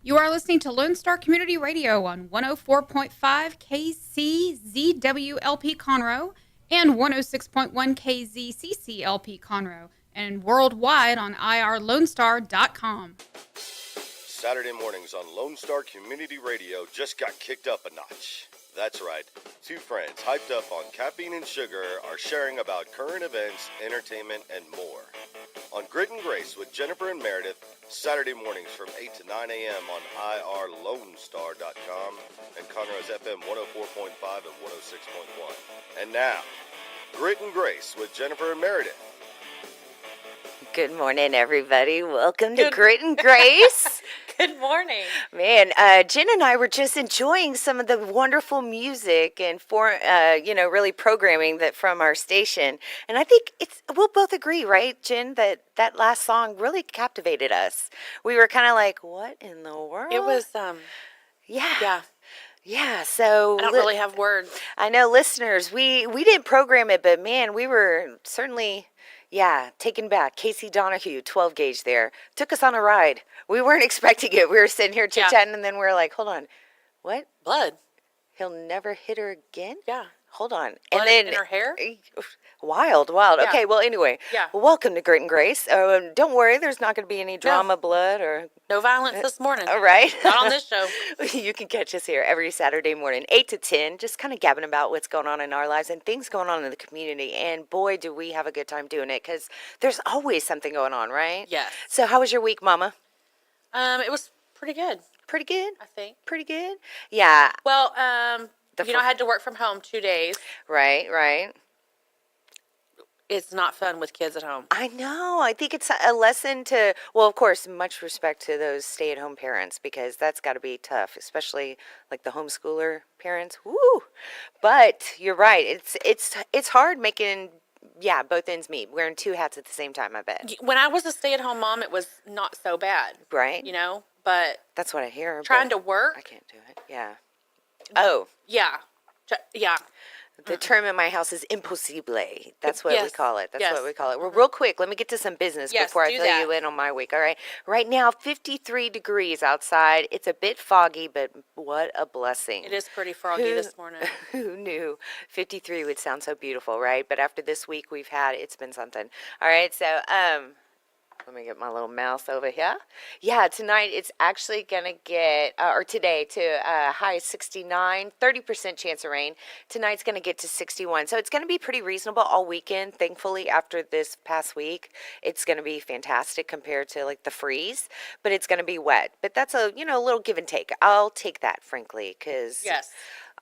You are listening to Lone Star Community Radio on 104.5 KCZWLP Conroe and 106.1 KZCCLP Conroe and worldwide on irlonestar.com. Saturday mornings on Lone Star Community Radio just got kicked up a notch. That's right. Two friends hyped up on caffeine and sugar are sharing about current events, entertainment, and more. On Grit and Grace with Jennifer and Meredith, Saturday mornings from 8 to 9 a.m. on irlonestar.com and Conroe's FM 104.5 and 106.1. And now, Grit and Grace with Jennifer and Meredith. Good morning, everybody. Welcome to Grit and Grace. Good morning. Man, Jen and I were just enjoying some of the wonderful music and really programming that from our station. And I think we'll both agree, right, Jen, that last song really captivated us. We were kind of like, what in the world? It was, yeah. So I don't really have words. I know, listeners, we didn't program it, but man, we were certainly... Yeah, taken back. Casey Donahue, 12 gauge there. Took us on a ride. We weren't expecting it. We were sitting here chit-chatting, and then we were like, hold on. What? Blood. He'll never hit her again? Yeah. Hold on. Blood and then in her hair? Wild. Yeah. Okay, well, anyway. Yeah. Welcome to Grit and Grace. Don't worry, there's not going to be any drama, blood, or... No violence this morning. All right. Not on this show. You can catch us here every Saturday morning, 8 to 10, just kind of gabbing about what's going on in our lives and things going on in the community. And boy, do we have a good time doing it, because there's always something going on, right? Yes. So how was your week, Mama? It was pretty good. Pretty good? I think. Pretty good? Yeah. Well, I had to work from home 2 days. Right. It's not fun with kids at home. I know. I think it's a lesson to, well, of course, much respect to those stay-at-home parents, because that's got to be tough, especially like the homeschooler parents. Woo! But you're right. It's hard making, both ends meet. Wearing two hats at the same time, I bet. When I was a stay-at-home mom, it was not so bad. Right. But... That's what I hear. Trying to work. I can't do it. Yeah. Oh. Yeah. Yeah. The term in my house is impossible. That's what we call it. That's what we call it. Well, real quick, let me get to some business before I fill you in on my week. All right. Right now, 53 degrees outside. It's a bit foggy, but what a blessing. It is pretty foggy this morning. Who knew 53 would sound so beautiful, right? But after this week it's been something. All right. So, let me get my little mouse over here. Yeah, tonight it's actually going to get, or today to high 69, 30% chance of rain. Tonight's going to get to 61. So it's going to be pretty reasonable all weekend. Thankfully, after this past week, it's going to be fantastic compared to like the freeze, but it's going to be wet. But that's a little give and take. I'll take that, frankly, because... Yes.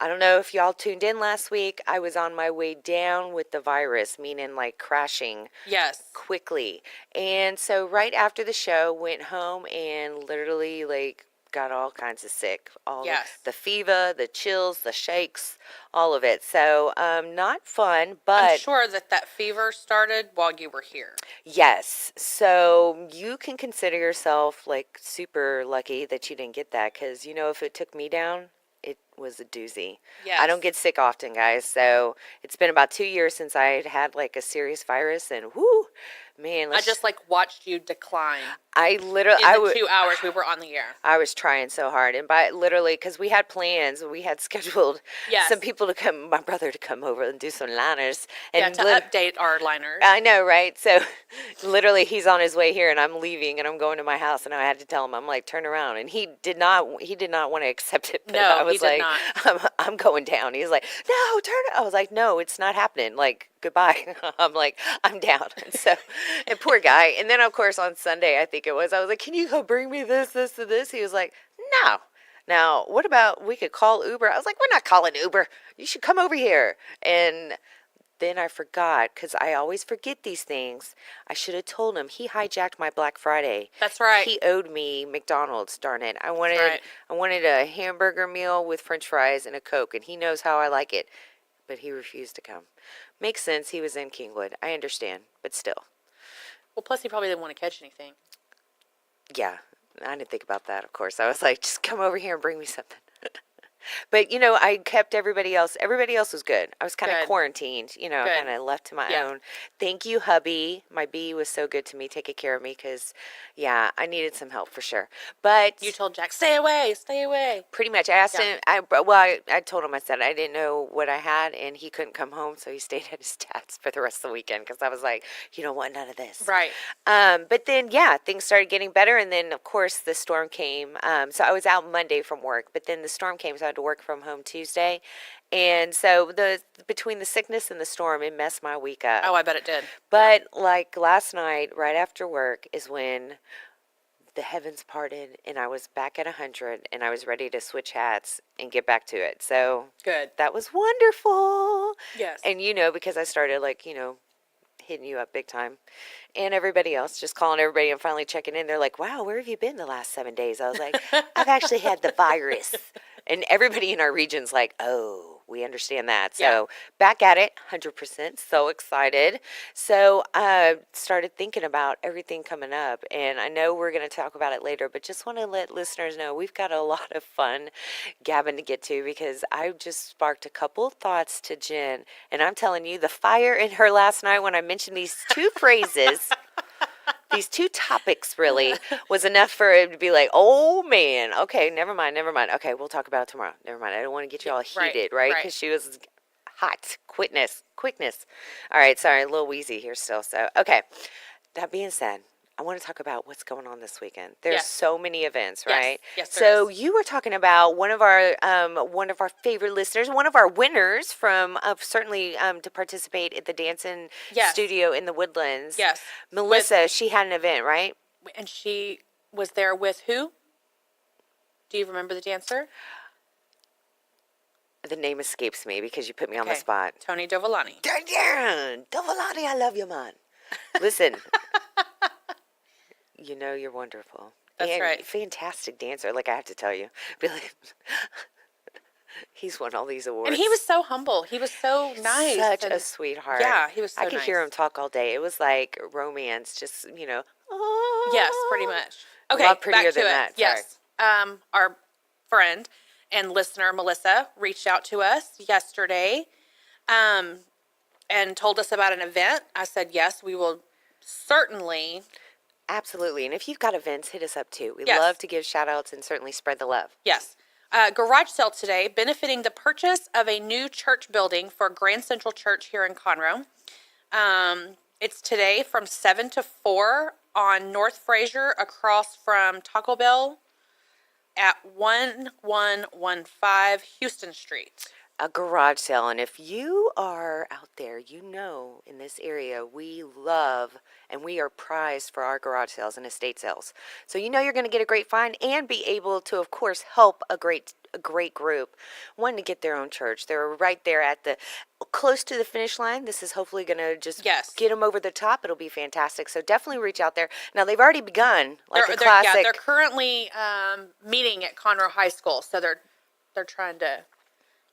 I don't know if y'all tuned in last week. I was on my way down with the virus, meaning like crashing. Yes. Quickly. And so right after the show, went home and literally like got all kinds of sick. The fever, the chills, the shakes, all of it. So not fun, but... I'm sure that fever started while you were here. Yes. So you can consider yourself like super lucky that you didn't get that, because if it took me down, it was a doozy. Yes. I don't get sick often, guys. So it's been about 2 years since I had like a serious virus, and man. I just watched you decline. I literally, in the 2 hours we were on the air. I was trying so hard, and because we had plans, we had scheduled some people to come, my brother to come over and do some liners. And to update our liners. I know, right? So literally he's on his way here and I'm leaving and I'm going to my house, and I had to tell him, I'm like, turn around. And he did not want to accept it. But no, I was he did not. I'm going down. He's like, no, turn it. I was like, no, it's not happening. Like, goodbye. I'm like, I'm down. And poor guy. And then of course on Sunday, I think I was like, can you go bring me this, and this? He was like, no. Now, what about we could call Uber? I was like, we're not calling Uber. You should come over here. And then I forgot, because I always forget these things. I should have told him. He hijacked my Black Friday. That's right. He owed me McDonald's, darn it. I wanted a hamburger meal with French fries and a Coke, and he knows how I like it. But he refused to come. Makes sense. He was in Kingwood. I understand, but still. Well, plus he probably didn't want to catch anything. Yeah, I didn't think about that, of course. I was like, just come over here and bring me something. But, I kept everybody else. Everybody else was good. I was kind of Good. quarantined, Good. kind of left to my Yeah. own. Thank you, hubby. My bee was so good to me, taking care of me because, yeah, I needed some help for sure. But You told Jack, stay away, stay away. pretty much, I asked Yeah. him. I told him, I said I didn't know what I had, and he couldn't come home, so he stayed at his dad's for the rest of the weekend because I was like, you don't want none of this. Right. But then, yeah, things started getting better, and then of course the storm came. So I was out Monday from work, but then the storm came, so I had to work from home Tuesday, and so between the sickness and the storm, it messed my week up. Oh, I bet it did. But like last night, right after work, is when the heavens parted and I was back at 100 and I was ready to switch hats and get back to it. So Good. that was wonderful. Yes. And because I started hitting you up big time and everybody else, just calling everybody and finally checking in. They're like, wow, where have you been the last 7 days? I was like, I've actually had the virus. And everybody in our region's like, oh, we understand that. So Yeah. back at it, 100%. So excited. So I started thinking about everything coming up. And I know we're going to talk about it later, but just want to let listeners know we've got a lot of fun gabbing to get to because I just sparked a couple thoughts to Jen. And I'm telling you, the fire in her last night when I mentioned these two phrases. These two topics really was enough for him to be like, oh man, okay, never mind. Okay, we'll talk about it tomorrow. Never mind. I don't want to get you all Right, heated, right? right. Because she was hot. Quickness. All right, sorry, a little wheezy here still. So, okay. That being said, I want to talk about what's going on this weekend. There's Yes. so many events, Yes. right? Yes, there So is. you were talking about one of our favorite listeners, one of our winners from certainly to participate at the dancing Yes. studio in the Woodlands. Yes. Melissa, she had an event, right? And she was there with who? Do you remember the dancer? The name escapes me because you put me on the Okay. spot. Tony Dovolani. Darn, Dovolani, I love you, man. Listen, you're wonderful. That's And right. fantastic dancer. Like I have to tell you, Billy, he's won all these awards. And he was so humble. He was so nice. Such and a sweetheart. Yeah, he was so I could hear nice. him talk all day. It was like romance, just Yes, pretty much. A Okay, lot prettier back to than it. that. Yes. Our friend and listener Melissa reached out to us yesterday, and told us about an event. I said yes, we will certainly. Absolutely. And if you've got events, hit us up too. We Yes. love to give shout outs and certainly spread the love. Yes. Garage sale today, benefiting the purchase of a new church building for Grand Central Church here in Conroe. It's today from 7 to 4 on North Fraser across from Taco Bell at 1115 Houston Street. A garage sale. And if you are out there, in this area, we love and we are prized for our garage sales and estate sales. So you're going to get a great find and be able to, of course, help a great group wanting to get their own church. They're right there at close to the finish line. This is hopefully going to just Yes. get them over the top. It'll be fantastic. So definitely reach out there. Now they've already begun, like the Yeah, classic. they're currently meeting at Conroe High School, so they're trying to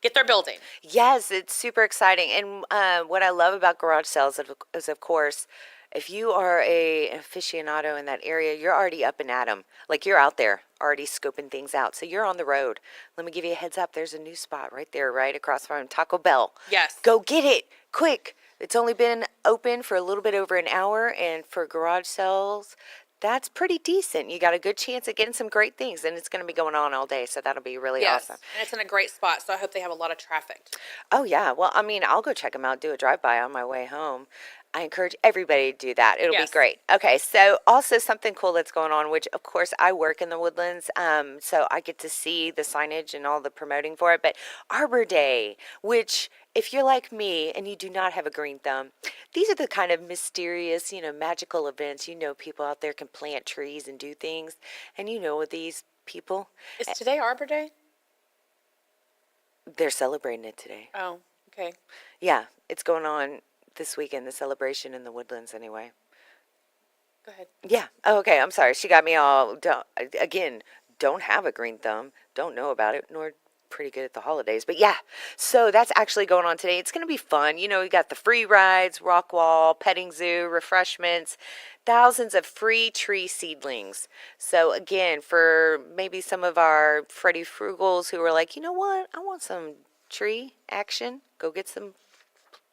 get their building. Yes, it's super exciting. And what I love about garage sales is, of course, if you are an aficionado in that area, you're already up and at 'em. Like you're out there already scoping things out. So you're on the road. Let me give you a heads up. There's a new spot right there, right across from Taco Bell. Yes. Go get it quick. It's only been open for a little bit over an hour. And for garage sales, that's pretty decent. You got a good chance at getting some great things. And it's going to be going on all day. So that'll be really Yes. awesome. And it's in a great spot, so I hope they have a lot of traffic. Oh, yeah. Well, I mean, I'll go check them out, do a drive-by on my way home. I encourage everybody to do that. It'll Yes. be great. Okay, so also something cool that's going on, which, of course, I work in the Woodlands, so I get to see the signage and all the promoting for it. But Arbor Day, which, if you're like me and you do not have a green thumb, these are the kind of mysterious, magical events. People out there can plant trees and do things. And these people, Is today Arbor Day? they're celebrating it today. Oh, okay. Yeah, it's going on this weekend, the celebration in the Woodlands anyway. Go ahead. Yeah. Oh, okay. I'm sorry. She got me all, don't have a green thumb, don't know about it, nor pretty good at the holidays. But yeah, so that's actually going on today. It's going to be fun. We got the free rides, rock wall, petting zoo, refreshments, thousands of free tree seedlings. So again, for maybe some of our Freddy Frugals who are like, you know what, I want some tree action, go get some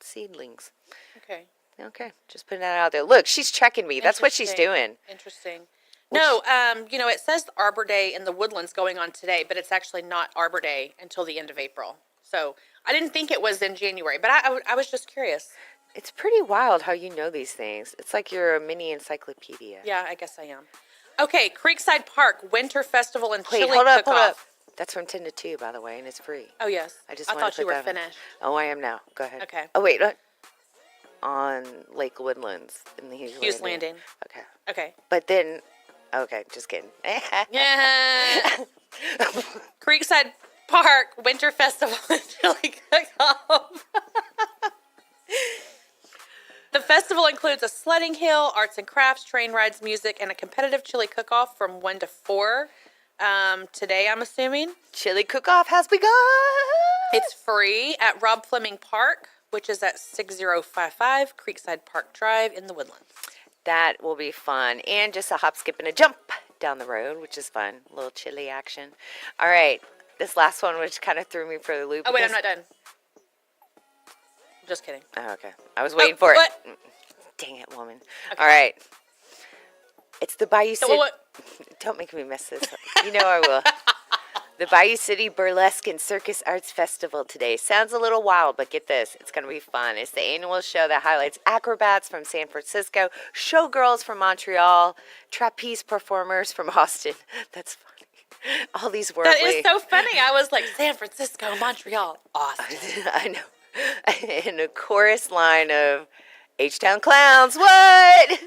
seedlings. Okay. Okay, just putting that out there. Look, she's checking me. That's what she's doing. Interesting. No, it says Arbor Day in the Woodlands going on today, but it's actually not Arbor Day until the end of April. So I didn't think it was in January, but I was just curious. It's pretty wild how you know these things. It's like you're a mini encyclopedia. Yeah, I guess I am. Okay, Creekside Park Winter Festival and Wait, Chili hold up. Cook-Off. That's from 10 to 2, by the way, and it's free. Oh, yes. I just I wanted thought to you put were that on. finished. Oh, I am now. Go ahead. Okay. Oh, wait, what? On Lake Woodlands in the Hughes Landing. Okay. Okay. But then, okay, just kidding. Yeah. Creekside Park Winter Festival and Chili Cook-Off. The festival includes a sledding hill, arts and crafts, train rides, music, and a competitive chili cook-off from 1 to 4. Today, I'm assuming. Chili cook-off has begun. It's free at Rob Fleming Park, which is at 6055 Creekside Park Drive in the Woodlands. That will be fun. And just a hop, skip, and a jump down the road, which is fun. A little chili action. All right. This last one, which kind of threw me for the loop. Oh, wait, I'm not done. Just kidding. Oh, okay. I was waiting for it. What? Dang it, woman. Okay. All right. It's the Bayou City. What? Don't make me mess this up. You know I will. The Bayou City Burlesque and Circus Arts Festival today. Sounds a little wild, but get this. It's going to be fun. It's the annual show that highlights acrobats from San Francisco, showgirls from Montreal, trapeze performers from Austin. That's funny. All these worldly. That is so funny. I was like, San Francisco, Montreal, Austin. I know. And a chorus line of H-Town Clowns, what?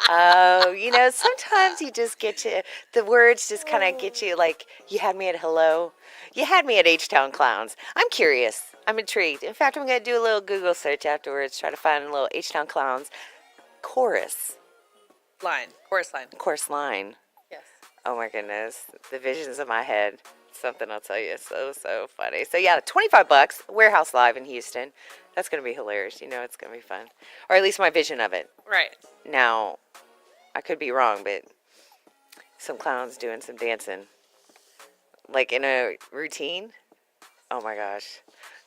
Oh, sometimes you just get you, the words just kind of get you, like, you had me at hello. You had me at H-Town Clowns. I'm curious. I'm intrigued. In fact, I'm going to do a little Google search afterwards, try to find a little H-Town Clowns chorus Chorus line. Yes. Oh, my goodness. The visions of my head. Something I'll tell you. So funny. So, yeah, $25, Warehouse Live in Houston. That's going to be hilarious. It's going to be fun. Or at least my vision of it. Right. Now, I could be wrong, but some clowns doing some dancing. Like in a routine. Oh, my gosh.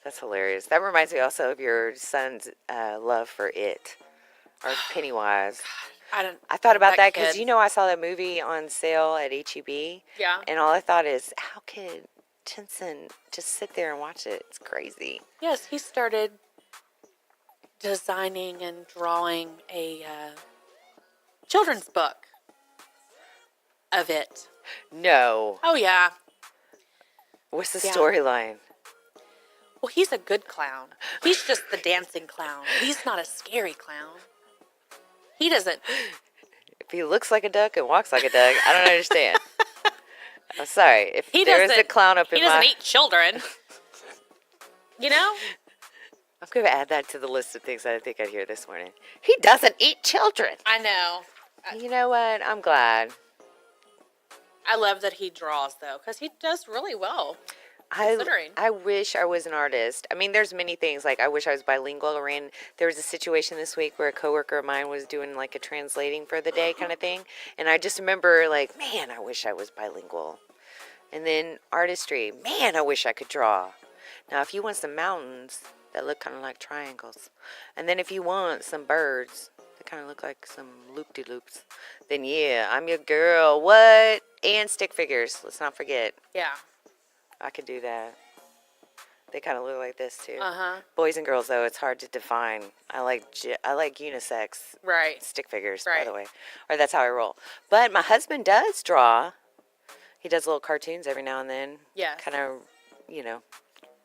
That's hilarious. That reminds me also of your son's love for It. Or Pennywise. I thought about that because, I saw that movie on sale at H-E-B. Yeah. And all I thought is, how could Jensen just sit there and watch it? It's crazy. Yes, he started designing and drawing a children's book of It. No. Oh, yeah. What's the storyline? Well, he's a good clown. He's just the dancing clown. He's not a scary clown. He doesn't. If he looks like a duck and walks like a duck, I don't understand. I'm sorry. If there is a clown up in my... He doesn't eat children. I'm going to add that to the list of things I think I'd hear this morning. He doesn't eat children. I know. You know what? I'm glad. I love that he draws, though, because he does really well. Considering. I wish I was an artist. I mean, there's many things. Like, I wish I was bilingual. There was a situation this week where a coworker of mine was doing, like, a translating for the day kind of thing. And I just remember, like, man, I wish I was bilingual. And then artistry. Man, I wish I could draw. Now, if you want some mountains that look kind of like triangles, and then if you want some birds that kind of look like some loop-de-loops, then yeah, I'm your girl. What? And stick figures. Let's not forget. Yeah. I could do that. They kind of look like this too. Uh-huh. Boys and girls, though, it's hard to define. I like unisex stick figures, by the way. Or that's how I roll. But my husband does draw. He does little cartoons every now and then. Yeah. Kind of,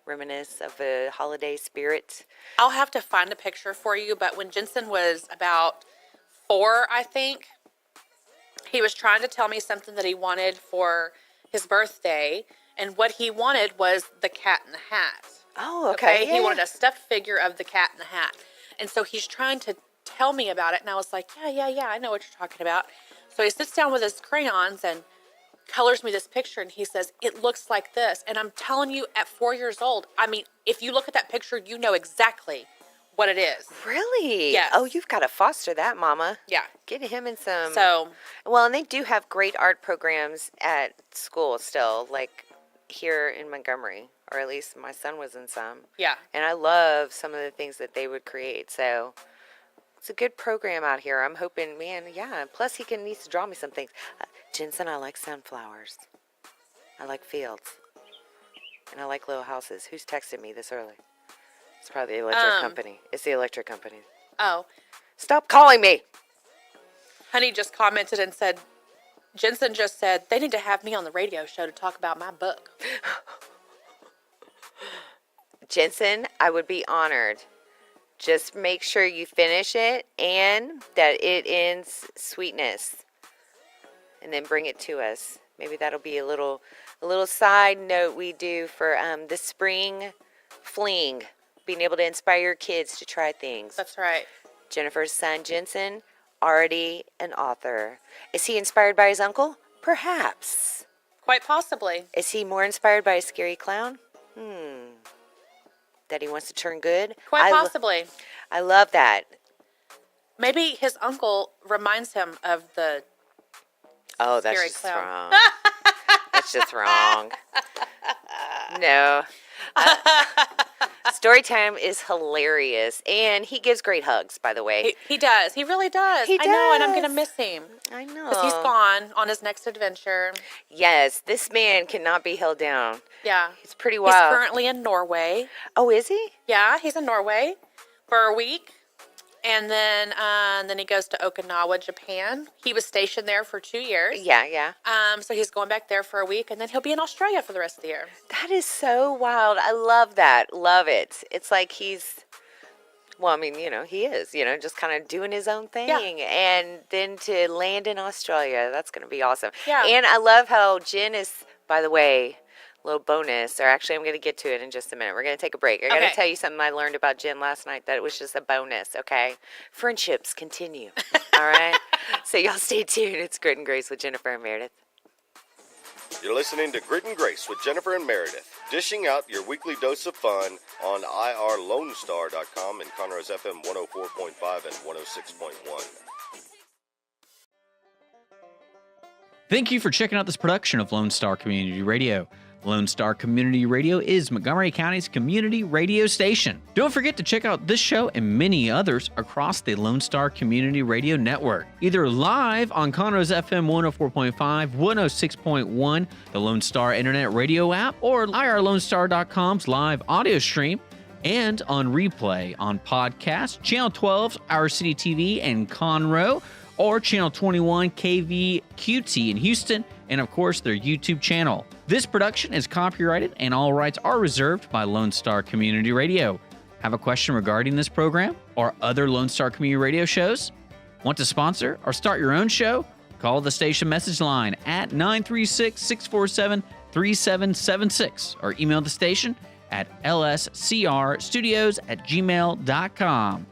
reminisce of a holiday spirit. I'll have to find a picture for you, but when Jensen was about 4, I think, he was trying to tell me something that he wanted for his birthday. And what he wanted was the Cat in the Hat. Oh, okay. He wanted a stuffed figure of the Cat in the Hat. And so he's trying to tell me about it. And I was like, yeah, I know what you're talking about. So he sits down with his crayons and colors me this picture. And he says, it looks like this. And I'm telling you, at 4 years old, I mean, if you look at that picture, you know exactly what it is. Really? Yes. Oh, you've got to foster that, Mama. Yeah. Get him in some. So, Well, and they do have great art programs at school still, like here in Montgomery, or at least my son was in some. yeah. And I love some of the things that they would create. So it's a good program out here. I'm hoping, man, yeah. Plus, needs to draw me some things. Jensen, I like sunflowers. I like fields. And I like little houses. Who's texted me this early? It's probably the electric company. It's the electric company. Oh. Stop calling me. Honey just commented and said, Jensen just said, they need to have me on the radio show to talk about my book. Jensen, I would be honored. Just make sure you finish it and that it ends sweetness. And then bring it to us. Maybe that'll be a little side note we do for the spring fling. Being able to inspire your kids to try things. That's right. Jennifer's son, Jensen, already an author. Is he inspired by his uncle? Perhaps. Quite possibly. Is he more inspired by a scary clown? That he wants to turn good? Quite possibly. I love that. Maybe his uncle reminds him of the Oh, that's scary just clown. wrong. That's just wrong. No. Storytime is hilarious, and he gives great hugs, by the way. He does. He really does. He I know, and I'm does. going to miss him. I know. Because he's gone on his next adventure. Yes, this man cannot be held down. Yeah. It's pretty He's wild. currently in Norway. Oh, is he? Yeah, he's in Norway for a week. And then he goes to Okinawa, Japan. He was stationed there for 2 years. Yeah. So he's going back there for a week, and then he'll be in Australia for the rest of the year. That is so wild. I love that. Love it. It's like he's, well, I mean, he is, just kind of doing his own thing. Yeah. And then to land in Australia, that's going to be awesome. Yeah. And I love how Jen is, by the way, little bonus, or actually I'm going to get to it in just a minute. We're going to take a break. I got to Okay. tell you something I learned about Jen last night that it was just a bonus, okay? Friendships continue, all right? So y'all stay tuned. It's Grit and Grace with Jennifer and Merideth. You're listening to Grit and Grace with Jennifer and Merideth, dishing out your weekly dose of fun on irlonestar.com and Conroe's FM 104.5 and 106.1. Thank you for checking out this production of Lone Star Community Radio. Lone Star Community Radio is Montgomery County's community radio station. Don't forget to check out this show and many others across the Lone Star Community Radio Network, either live on Conroe's FM 104.5, 106.1, the Lone Star Internet Radio app, or irlonestar.com's live audio stream, and on replay on podcast, Channel 12's Our City TV in Conroe, or Channel 21 KVQT in Houston, and of course their YouTube channel. This production is copyrighted and all rights are reserved by Lone Star Community Radio. Have a question regarding this program or other Lone Star Community Radio shows? Want to sponsor or start your own show? Call the station message line at 936-647-3776 or email the station at lscrstudios@gmail.com.